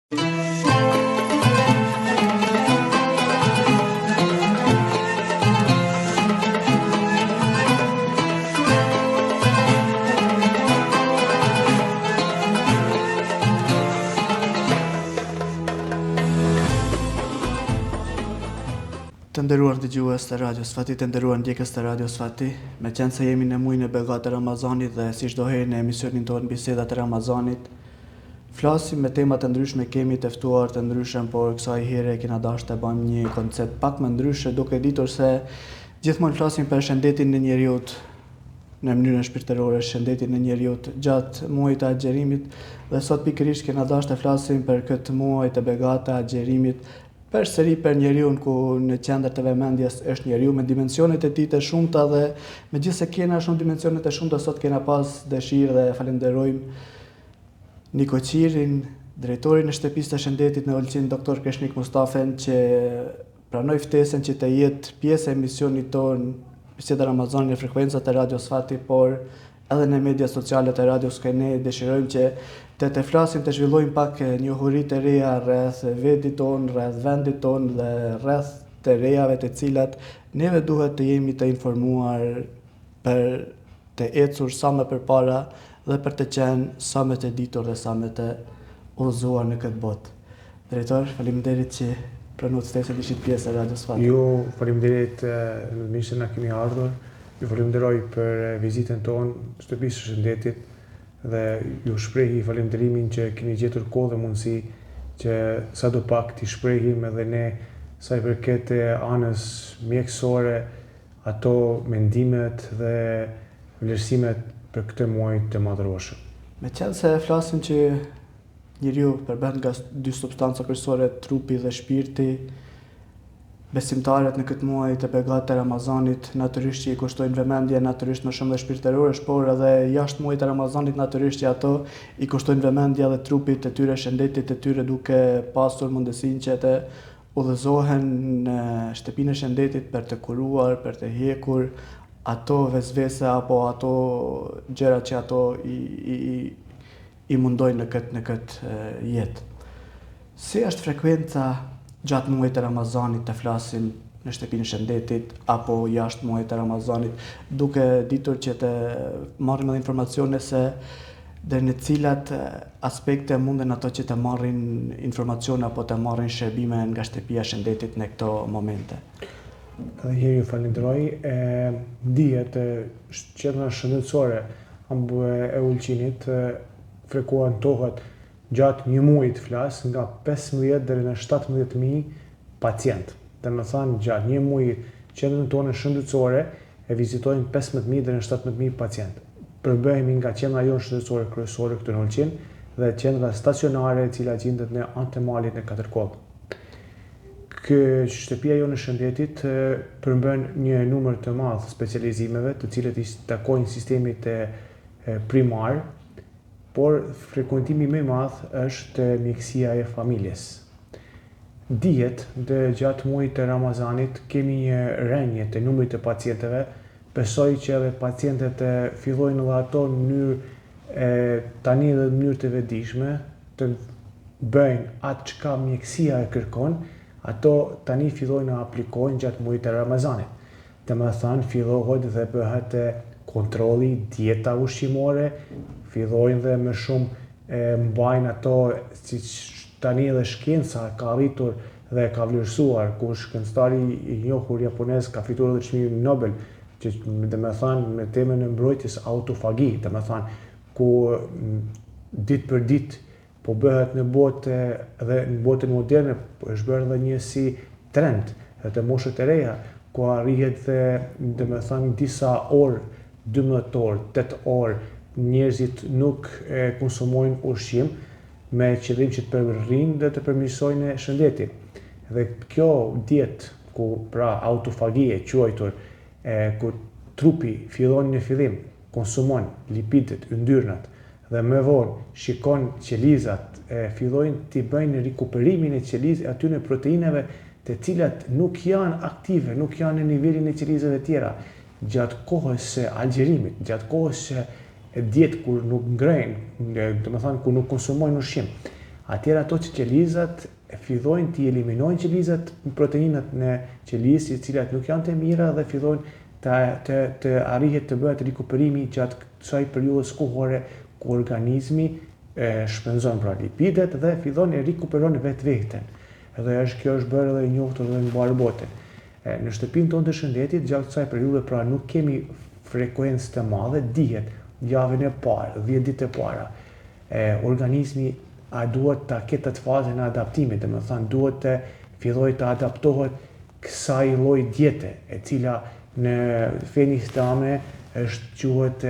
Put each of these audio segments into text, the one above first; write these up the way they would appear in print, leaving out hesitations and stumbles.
Të nderuar dëgjues të radios Fati, të nderuar ndjekës të radios Fati, me qenë se jemi në muajin e begatë të Ramazanit dhe si çdo herë në emisionin tonë Bisedat e Ramazanit, flasim me tema të ndryshme, kemi të ftuar të ndryshëm, por kësaj here kena dashur të bëjmë një koncept pak më ndryshe, duke ditur se gjithmonë flasim për shëndetin e njerëzit në mënyrën shpirtërore, shëndetin e njerëzit gjatë muajit të agjerimit, dhe sot pikërisht kena dashur të flasim për këtë muaj të begatë të agjerimit, përsëri për njeriu ku në qendër të vëmendjes është njeriu me dimensionet e tij të shumta, dhe megjithëse kena shumë dimensione të shumta, sot kena pas dëshirë dhe falenderojmë Niko Qirin, drejtorin e shtëpisë të shëndetit në Olqin, doktor Kreshnik Mustafen, që pranoi ftesën që të jetë pjesë e emisionit tonë Biseda Ramazani në frekuencat e radios Fati, por edhe në media sociale të radios ne dëshirojmë që të flasim, të zhvillojmë pak njohuri të reja rreth vendit tonë, rreth vendit tonë dhe rreth të rejave të cilat neve duhet të jemi të informuar për të ecur sa më përpara dhe për të qenë sa më të ditur dhe sa më të udhëzuar në këtë botë. Drejtor, faleminderit që pranot ftesën të ishit pjesë e radios Fati. Ju faleminderit mirë se na keni ardhur. Ju falenderoj për vizitën tonë shtëpisë së shëndetit dhe ju shprehi falenderimin që keni gjetur kohë dhe mundësi që sadopak t'i shprehim edhe ne sa i përket anës mjekësore, ato mendimet dhe vlerësimet për këtë muaj të madhëroshëm. Me qenë se flasim që njeriu përben nga dy substanca kryesore, trupi dhe shpirti, besimtarët në këtë muaj të begatë të Ramazanit natyrisht që i kushtojnë vëmendje, natyrisht më shumë dhe shpirtërore, por edhe jashtë muajit të Ramazanit natyrisht që ato i kushtojnë vëmendje edhe trupit të tyre, shëndetit të tyre, duke pasur mundësinë që të udhëzohen në shtëpinë e shëndetit për të kuruar, për të hekur ato vezvese apo ato gjëra që ato i mundojnë në këtë jetë. Si është frekuenca gjatë muajit të Ramazanit, të flasim në shtëpinë e shëndetit apo jashtë muajit të Ramazanit, duke ditur që të marrim edhe informacione se deri në cilat aspekte munden ato që të marrin informacione apo të marrin shërbime nga shtëpia e shëndetit në këto momente. Edhe herë ju falenderoj. Dihet qendra shëndetësore e Ulqinit frekuentohet gjatë një muaji të flas nga 15 deri në 17.000 pacient. Domethënë gjatë një muaji qendrën tonë shëndetësore e vizitojnë 15.000 deri në 17.000 pacient. Përbëhemi nga qendra jonë shëndetësore kryesore këtu në Ulqin dhe qendra stacionare e cila gjendet në anë të malit në Katërkollë. Shtëpia jonë e shëndetit përmban një numër të madh specializimeve, të cilët i takojnë sistemit primar, por frekuentimi më i madh është mjekësia e familjes. Dihet që gjatë muajit të Ramazanit kemi një rënje të numrit të pacientëve. Besoj që edhe pacientët fillojnë edhe ato në mënyrë tani edhe në mënyrë të vetëdijshme të bëjnë atë çka mjekësia e kërkon, ato tani fillojnë të aplikojnë gjatë muajit të Ramazanit. Domethënë fillohet dhe bëhet kontrolli, dieta ushqimore, fillojnë dhe më shumë mbajnë ato si tani edhe shkenca ka arritur dhe ka vlerësuar, ku shkencëtari i njohur japonez ka fituar edhe çmimin Nobel, që domethënë me temën e mbrojtjes autofagi, domethënë ku ditë për ditë po bëhet në botë dhe në botën moderne është bërë edhe një si trend të moshët e reja, ku arrihet dhe domethënë disa orë, 12 orë, 8 orë, njerëzit nuk konsumojnë ushqim me qëllim që të përrrinë dhe të përmirësojnë shëndetin. Dhe kjo dietë ku pra autofagi e quajtur, ku trupi fillon në fillim konsumon lipidet, yndyrnat dhe më vonë shikon qelizat, fillojnë të bëjnë rikuperimin e qelizave aty proteinave të cilat nuk janë aktive, nuk janë në nivelin e qelizave tjera. Gjatë kohës së agjerimit, gjatë kohës së dietë kur nuk ngrejnë, domethënë kur nuk konsumojnë ushqim, atëherë ato që qelizat fillojnë të eliminojnë qelizat proteinat në qelizë, të cilat nuk janë të mira dhe fillojnë të arrihet të bëhet rikuperimi gjatë kësaj periudhës kohore ku organizmi shpenzon pra lipidet dhe fillon e rikuperon vetveten. Edhe kjo është bërë edhe e njohur edhe në mbar botën. Në shtëpinë tonë të shëndetit gjatë kësaj periudhe pra nuk kemi frekuencë të madhe, dihet javën e parë, 10 ditë e para. Organizmi duhet ta ketë atë fazën e adaptimit, domethënë duhet të fillojë të adaptohet kësaj lloji diete, e cila në fenë islame quhet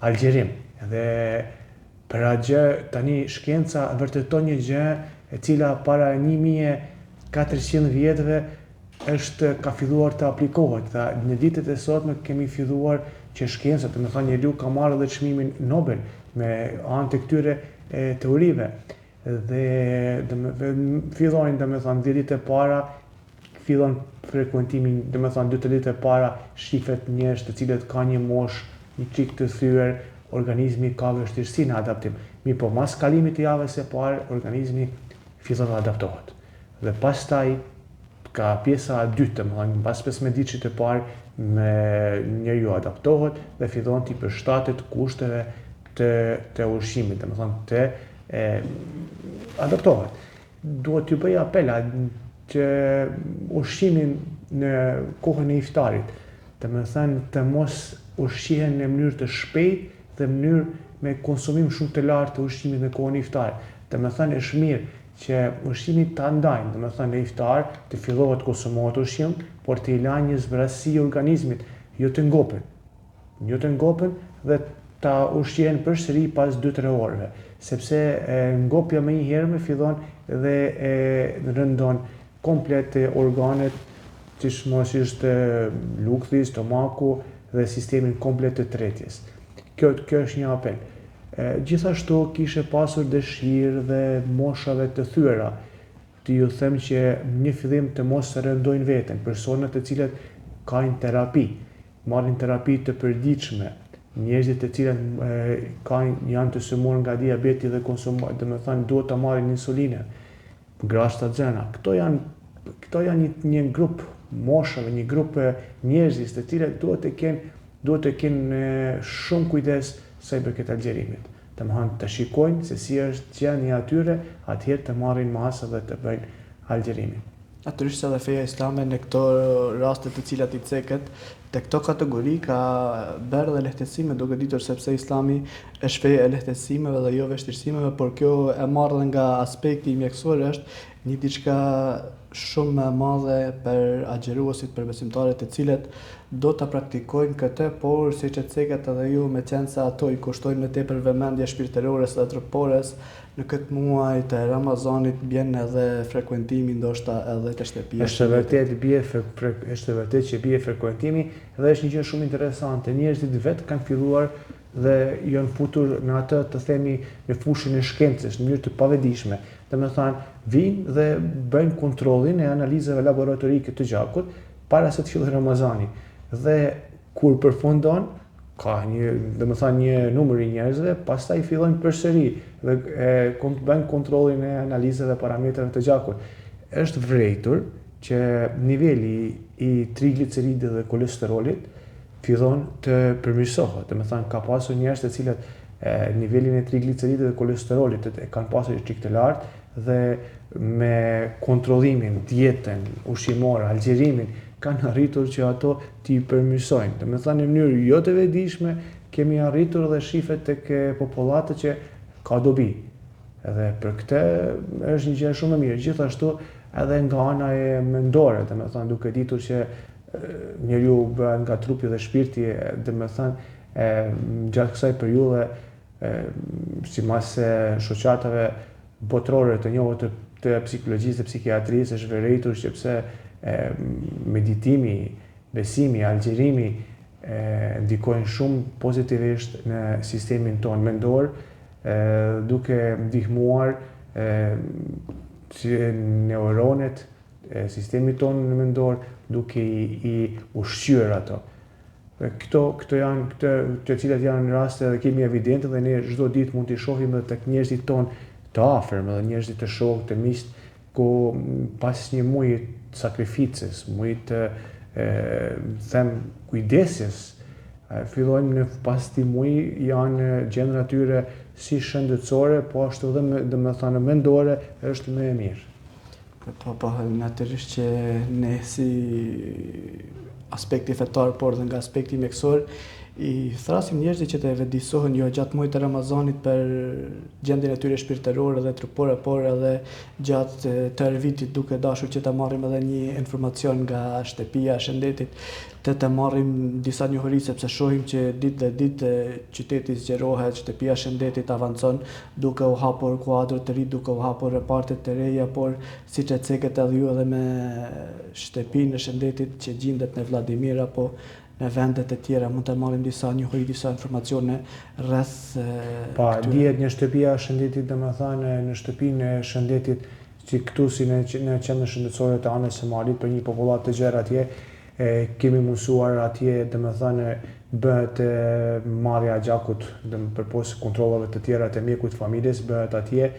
algjerim. Dhe për atë gjë tani shkenca vërteton një gjë e cila para 1400 vjetëve ka filluar të aplikohet. Dhe në ditët e sotme kemi filluar që shkenca, domethënë njeriu ka marrë edhe çmimin Nobel me anë të këtyre teorive. Dhe fillojnë domethënë 10 ditë e para fillon frekuentimin, domethënë 2-3 ditë e para shifet njerëz të cilët kanë një moshë një çik të thyer, organizmi ka vështirësi në adaptim. Po mas kalimit të javës së parë organizmi fillon të adaptohet. Dhe pastaj ka pjesa e dytë, domethënë pas 15 ditësh të parë njeriu adaptohet dhe fillon të përshtatet kushteve të ushqimit, domethënë të adaptohet. Duhet t'ju bëj apel që ushqimin në kohën e iftarit, domethënë të mos ushqihen në mënyrë të shpejtë dhe mënyrë me konsumim shumë të lartë të ushqimit në kohën e iftarit. Domethënë është mirë që ushqimit ta ndajnë, domethënë në iftar të fillohet të konsumohet ushqim, por të i lajë një zbrasi organizmit, jo të ngopen dhe ta ushqehen përsëri pas 2-3 orëve, sepse ngopja më një herë fillon dhe rëndon komplet organet, siç lukthi, stomaku dhe sistemin komplet të tretjes. Kjo është një apel. Gjithashtu kishe pasur dëshirë dhe moshave të thyera të ju them që një fillim të mos rëndojnë veten, personat të cilët kanë terapi, marrin terapi të përditshme, njerëzit të cilët janë të sëmurë nga diabeti dhe konsumojnë, domethënë duhet ta marrin insulinë, grashta xhena. Këto janë një grup moshave, një grup njerëzish të cilët duhet të kenë shumë kujdes sa i përket algjerimit. Domethënë të shikojnë se si është gjendja atyre, atëherë të marrin masë dhe të bëjnë algjerimin. Natyrisht edhe feja islame në këto raste të cilat i ceket, te këto kategori ka bërë dhe lehtësime, duke ditur sepse Islami është fe e lehtësimeve dhe jo vështirësimeve, por kjo e marrë dhe nga aspekti mjekësor është një diçka shumë më madhe për agjeruesit, për besimtarët të cilët do ta praktikojnë këtë, por siç e ceket edhe ju, me qenë se ato i kushtojnë më tepër vëmendje shpirtërores dhe trupores, në këtë muaj të Ramazanit bjen edhe frekuentimi ndoshta edhe të shtëpisë. Është vërtet që bie frekuentimi dhe është një gjë shumë interesante. Njerëzit vetë kanë filluar dhe janë futur në atë të themi në fushën e shkencës në mënyrë të pavedishme. Domethënë vinë dhe bëjnë kontrollin e analizave laboratorike të gjakut para se të fillojë Ramazani. Dhe kur përfundon ka një numër i njerëzve, pastaj fillojnë përsëri dhe bëjnë kontrollin e analizave parametrave të gjakut. Është vërejtur që niveli i trigliceridit dhe kolesterolit fillon të përmirësohet. Domethënë ka pasur njerëz të cilët nivelin e trigliceridit dhe kolesterolit e kanë pasur çik të lartë dhe me kontrollimin, dietën ushqimore, algjerimin, kanë arritur që ato t'i përmirësojnë. Domethënë në mënyrë jo të vetëdijshme kemi arritur dhe shifet tek popullatët që ka dobi. Edhe për këtë është një gjë shumë e mirë. Gjithashtu edhe nga ana e mendore, domethënë duke ditur që njeriu bëhet nga trupi dhe shpirti, domethënë gjatë kësaj periudhe, sipas shoqatave botërore të njohura të psikologjisë dhe psikiatrisë, është vërejtur sepse meditimi, besimi, algjerimi ndikojnë shumë pozitivisht në sistemin tonë mendor, duke ndihmuar neuronet, sistemi tonë mendor, duke i ushqyer ato. Këto janë të cilat janë raste dhe kemi evidente dhe ne çdo ditë mund t'i shohim edhe tek njerëzit tonë të afërm edhe njerëzit të shokë, të miqt, ku pas një muaji të sakrificës, muaji të them kujdesjes, fillojnë në pas këtij muaji janë gjendrat atyre si shëndetësore, po ashtu edhe domethënë mendore është më e mirë. Po, natyrisht që ne si aspekti fetar, por dhe nga aspekti mjekësor, i thrasim njerëzit që të vedisohen jo gjatë muajit të Ramazanit për gjendjen e tyre shpirtërore dhe trupore, por edhe gjatë tërë vitit duke dashur që të marrim edhe një informacion nga shtëpia e shëndetit, të marrim disa njohuri sepse shohim që ditë dhe ditë qyteti zgjerohet, shtëpia e shëndetit avancon duke u hapur kuadro të ri, duke u hapur reparte të reja, por siç e ceket edhe ju edhe me shtëpinë e shëndetit që gjendet në Vladimir apo në vendet e tjera, mund të marrim disa njohuri, disa informacione rreth dihet një shtëpia e shëndetit, domethënë në shtëpinë e shëndetit që këtu si në qendrën shëndetësore të anës së malit për një popullat të gjerë atje, kemi mundësuar atje domethënë bëhet marrja e gjakut përpos kontrollave të tjera të mjekut familjes, bëhet atje.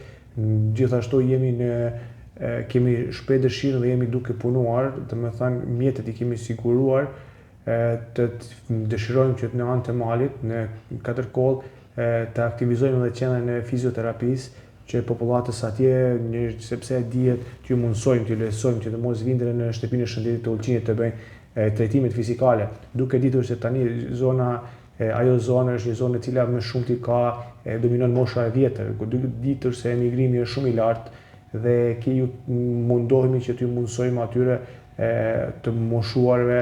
Gjithashtu kemi shpreh dëshirën dhe jemi duke punuar, domethënë mjetet i kemi siguruar të dëshirojmë që në anë të malit, në 4 kollë, të aktivizojmë edhe qendrën e fizioterapisë, që popullatës atje, sepse dihet që ju mundsojmë, që lehtësojmë që të mos vindren në shtëpinë e shëndetit të Ulqinit të bëjnë trajtimet fizikale, duke ditur se tani ajo zonë është një zonë e cila më shumë ti ka dominon mosha e vjetër, duke ditur se emigrimi është shumë i lartë dhe ju mundohemi që t'ju mundsojmë atyre të moshuarve,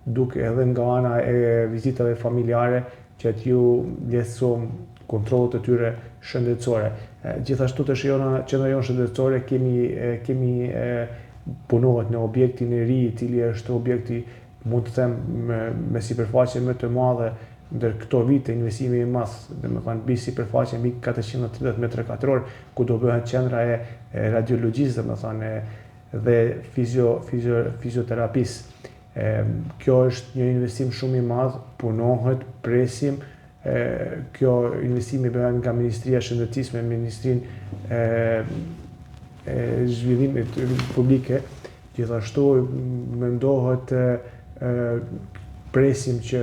duke edhe nga ana e vizitave familjare që t'ju lehtësojmë kontrollet e tyre shëndetësore. Gjithashtu të qendra jonë shëndetësore kemi punohet në objektin e ri, i cili është objekti, mund të them, me sipërfaqe më të madhe ndër këto vite, investimi i madh, domethënë mbi sipërfaqe mbi 430 metra katror, ku do bëhet qendra e radiologjisë, domethënë dhe fizioterapisë. Kjo është një investim shumë i madh, punohet, presim. Kjo investimi bëhet nga Ministria e Shëndetësisë me Ministrinë e Zhvillimit Publike. Gjithashtu mendohet, presim që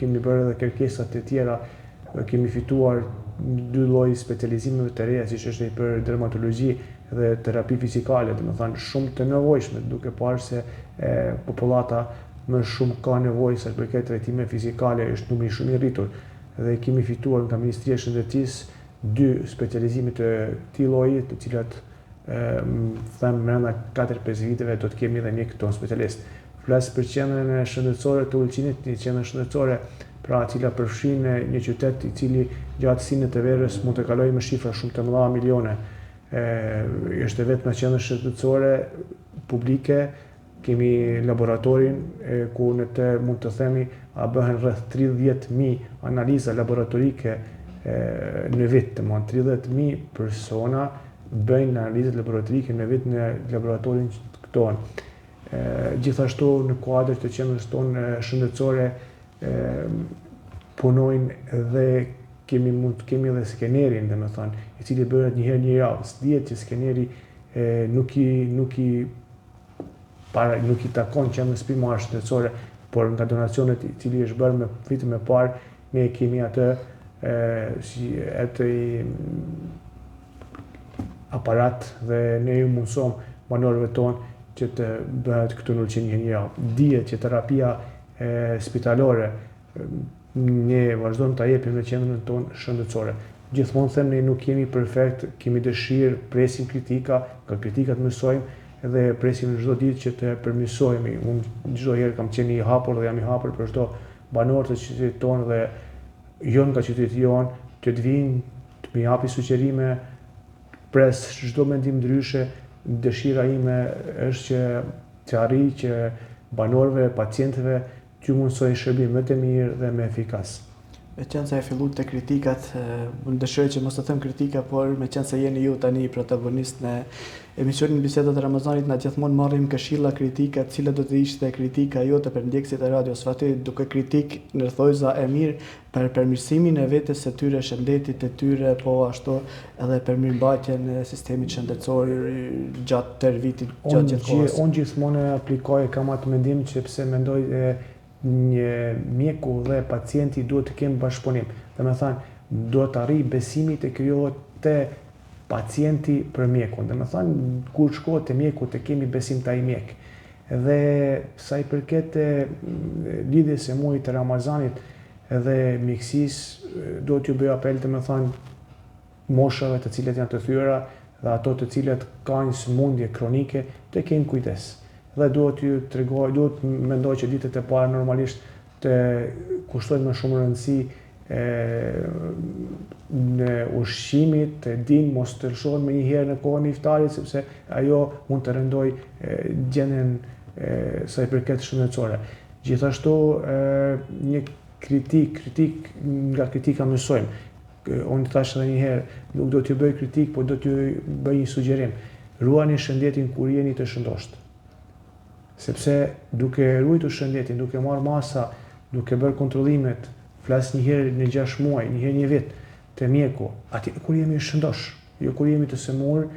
kemi bërë edhe kërkesat e tjera, kemi fituar 2 lloj specializimeve të reja, siç është për dermatologji dhe terapi fizikale, domethënë shumë të nevojshme, duke parë se popullata më shumë ka nevojë sa përket trajtime fizikale, është numri shumë i rritur. Dhe kemi fituar nga Ministria e Shëndetësisë 2 specializime të këtij lloji, të cilat them brenda 4-5 viteve do të kemi edhe ne këto specialist. Flas për qendrën e shëndetësore të Ulqinit, një qendër shëndetësore pra e cila përfshin një qytet i cili gjatë sinit të verës mund të kalojë me shifra shumë të mëdha milione. Është vetëm një qendër shëndetësore publike, kemi laboratorin ku në të mund të themi bëhen rreth 30.000 analiza laboratorike në vit, domethënë 30.000 persona bëjnë analizat laboratorike në vit në laboratorin tonë. Gjithashtu në kuadër të qendrës tonë shëndetësore punojnë dhe kemi edhe skenerin, domethënë, i cili bëhet një herë në javë. Dihet që skeneri nuk i takon qendrës primare shëndetësore, por nga donacionet i cili është bërë me vitin e parë, ne kemi atë aparat dhe ne ju mundsojmë banorëve tonë që të bëhet këtu në Ulqin një javë. Dihet që terapia spitalore ne vazhdojmë ta japim në qendrën tonë shëndetësore. Gjithmonë them ne nuk jemi perfekt, kemi dëshirë, presim kritika, nga kritikat mësojmë dhe presim çdo ditë që të përmirësohemi. Unë çdo herë kam qenë i hapur dhe jam i hapur për çdo banor të qytetit tonë dhe jo nga qyteti jonë, që të vinë, të më japi sugjerime, pres çdo mendim ndryshe. Dëshira ime është që të arrij që banorëve, pacientëve t'ju mundsoj shërbim më të mirë dhe më efikas. Me qenë se e fillu të kritikat, unë dëshiroj që mos të them kritika, por me qenë se jeni ju tani protagonist në emisionin Bisedat e Ramazanit, na gjithmonë marrim këshilla kritika, cila do të ishte kritika jote për ndjekësit e radios Fati, duke kritik në thojza e mirë për përmirësimin e vetes së tyre, shëndetit të tyre, po ashtu edhe për mirëmbajtjen e sistemit shëndetësor gjatë tërë vitit, gjatë gjithë kohës. Unë gjithmonë aplikoj kam atë mendim që pse mendoj një mjeku dhe pacienti duhet të kemë bashkëpunim. Dhe me thënë, duhet të arrijë besimi të krijohet te pacienti për mjekun. Dhe me thënë, kur shkohet te mjeku të kemi besim të ai mjek. Dhe sa i përket lidhjes së muajit të Ramazanit edhe mjekësisë, do t'ju bëj apel të me thënë moshave të cilat janë të thyera dhe ato të cilat kanë sëmundje kronike të kenë kujdes. Dhe duhet ju tregoj, duhet mendoj që ditët e para normalisht të kushtojnë më shumë rëndësi në ushqimit, të din mos të lëshohen më njëherë në kohën e iftarit, sepse ajo mund të rëndoj gjendjen sa i përket shëndetësore. Gjithashtu një kritik nga kritika mësojmë. Unë të thash edhe një herë, nuk do t'ju bëj kritik, po do t'ju bëj një sugjerim. Ruani shëndetin kur jeni të shëndoshtë. Sepse duke ruajtur shëndetin, duke marrë masa, duke bërë kontrollimet, flas një herë në 6 muaj, një herë një vit te mjeku, aty kur jemi shëndosh, jo kur jemi të semur,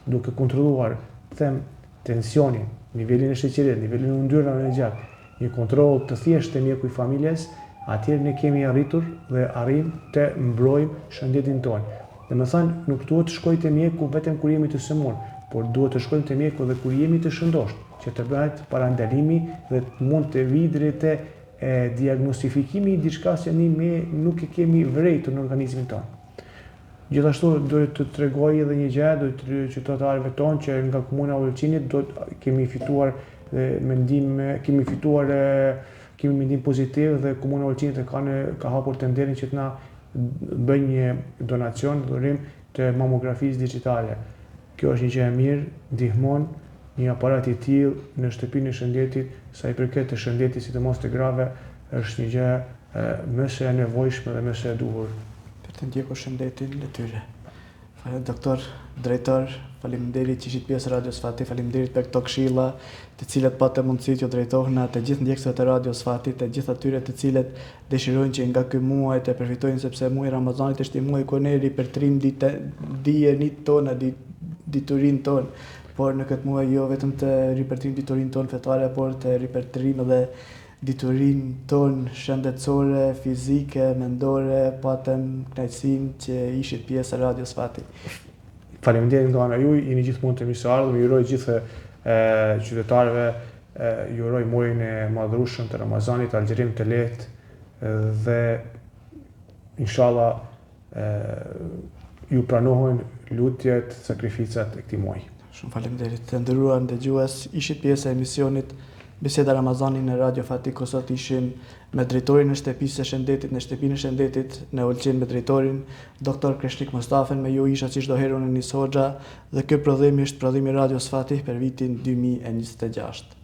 duke kontrolluar tensionin, nivelin e sheqerit, nivelin e yndyrave në gjak, një kontroll të thjeshtë te mjeku i familjes, atëherë ne kemi arritur dhe arrim të mbrojmë shëndetin tonë. Dhe me thënë, nuk duhet të shkojmë te mjeku vetëm kur jemi të semur, por duhet të shkojmë te mjeku edhe kur jemi të shëndosh, që të bëhet parandalimi dhe mund të vi drejt te diagnostifikimi i diçka që ne nuk e kemi vërejtur në organizmin tonë. Gjithashtu do të tregoj edhe një gjë do të qytetarëve tonë që nga komuna e Ulçinit kemi fituar mendim pozitiv dhe komuna e Ulçinit ka hapur tenderin që të na bëjë një donacion dhurim të mamografisë digjitale. Kjo është një gjë e mirë, ndihmon një aparat i tillë në shtëpinë e shëndetit, sa i përket të shëndetit, sidomos të grave, është një gjë më së nevojshme dhe më së duhur. Për të ndjekur shëndetin e tyre. Doktor, drejtor, faleminderit që ishit pjesë Radios Fati, faleminderit për këto këshilla, të cilat patë mundësi t'ju drejtohna të gjithë ndjekësve të Radios Fati, të gjithë atyre të cilët dëshirojnë që nga ky muaj të përfitojnë, sepse muaji Ramazanit është një muaj ku ne ripërtrim dijenit tonë, diturinë tonë. Por në këtë muaj jo vetëm të ripërtrim diturinë tonë fetare, por të ripërtrim edhe diturinë tonë shëndetësore, fizike, mendore, patëm kënaqësinë që ishit pjesë e Radios Fati. Faleminderit nga ana juaj, jeni gjithmonë të mirëseardhur, ju uroj gjithë qytetarëve, ju uroj muajin e madhrueshëm të Ramazanit, agjërim të lehtë dhe inshallah ju pranohen lutjet, sakrificat e këtij muaji. Shumë faleminderit. Të nderuar dëgjues, ishit pjesë e emisionit Biseda Ramazani në Radio Fati, ku sot ishim me drejtorin e shtëpisë së shëndetit, në shtëpinë e shëndetit në Ulçin, me drejtorin Dr. Kreshnik Mustafen, me ju isha si çdo herë unë Nis Hoxha, dhe ky prodhim është prodhimi Radios Fati për vitin 2026.